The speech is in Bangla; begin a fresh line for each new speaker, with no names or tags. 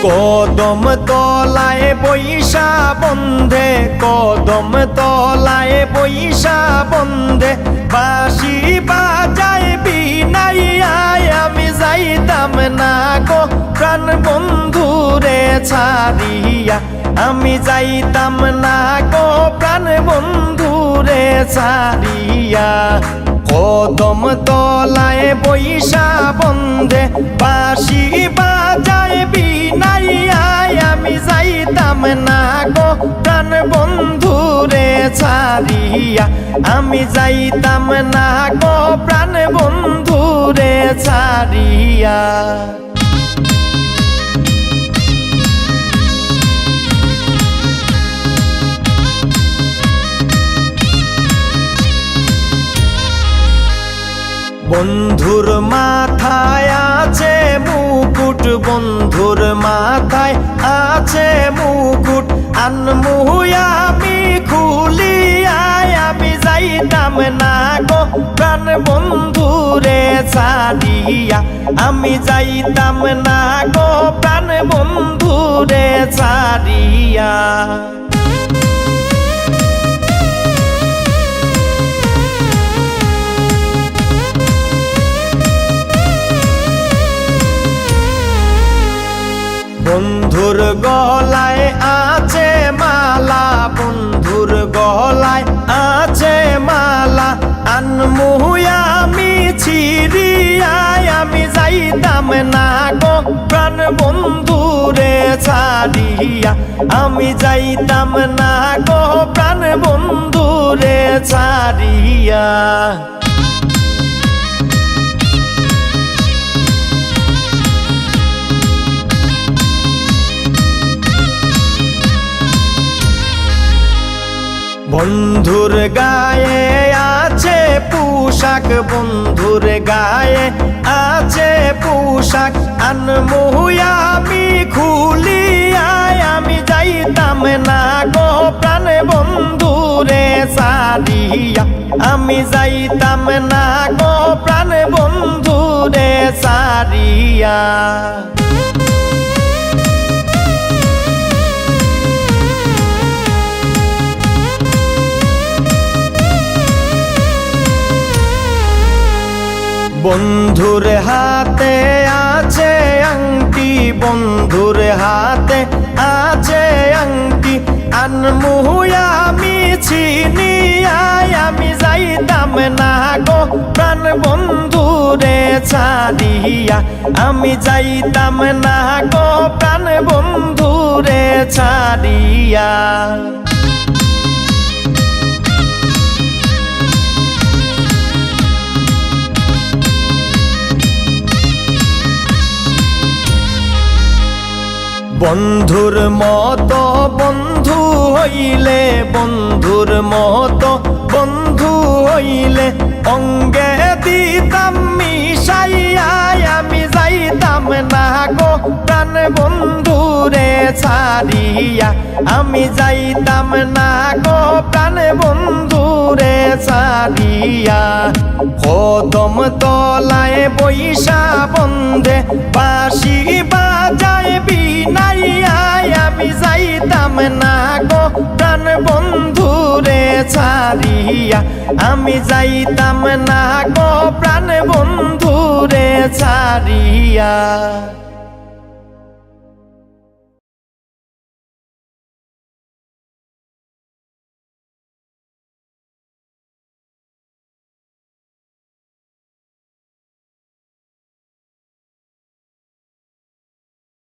কদম তলায় বৈশা বন্ধে, কদম তলায় বৈশা বন্ধে, বাঁশি বাজায় বিনাইয়ায় আমি যাইতাম না গো প্রাণ বন্ধুরে ছাড়িয়া, আমি যাইতাম না গো প্রাণ বন্ধুরে ছাড়িয়া। কদম তলায় বৈশা বন্ধে, বাঁশি বাজায় বিনাইয়ায় আমি যাইতাম না গো প্রাণ বন্ধুরে ছাড়িয়া, আমি যাইতাম না গো প্রাণ বন্ধুরে ছাড়িয়া। বন্ধুর মাথায় আছে মুকুট, বন্ধুর মাথায় আছে মুকুট, আনমু আমি খুলিয়ায় আমি যাইতাম না গো প্রাণ বন্ধুরে ছাড়িয়া, আমি যাইতাম না গো প্রাণ বন্ধুরে ছাড়িয়া। বন্ধুর গলায় আছে মালা, বন্ধুর গলায় আছে মালা, আনমু আমি ছিড়িয়ায় আমি যাইতাম না গো প্রাণ বন্ধুরে ছাড়িয়া, আমি যাইতাম না গো প্রাণ বন্ধুরে ছাড়িয়া। বন্ধুর গায়ে আছে পোশাক, বন্ধুর গায়ে আছে পোশাক, আনমু আমি খুলিয়ায় আমি যাইতাম না গো প্রাণ বন্ধুরে ছাড়িয়া, আমি যাইতাম না গো প্রাণ বন্ধুরে ছাড়িয়া। বন্ধুর হাতে আছে আংটি, বন্ধুর হাতে আছে আংটি, আনমু আমি ছিনিয়ায় আমি যাইতাম না গো প্রাণ বন্ধুরে ছাড়িয়া, আমি যাইতাম না গো প্রাণ বন্ধুরে ছাড়িয়া। বন্ধুর মতো বন্ধু হইলে, বন্ধুর মতো বন্ধু হইলে, অঙ্গে দিতাম মিশাইয়ায় আমি যাইতাম না গো প্রাণ বন্ধুরে ছাড়িয়া, আমি যাইতাম না গো প্রাণ বন্ধুরে ছাড়িয়া। কদম তলায় বৈশা বন্ধে, বাঁশি বাজায় বিনাইয়ায় আমি যাইতাম না গো প্রাণ বন্ধুরে ছাড়িয়া, আমি যাইতাম না গো প্রাণ বন্ধুরে ছাড়িয়া।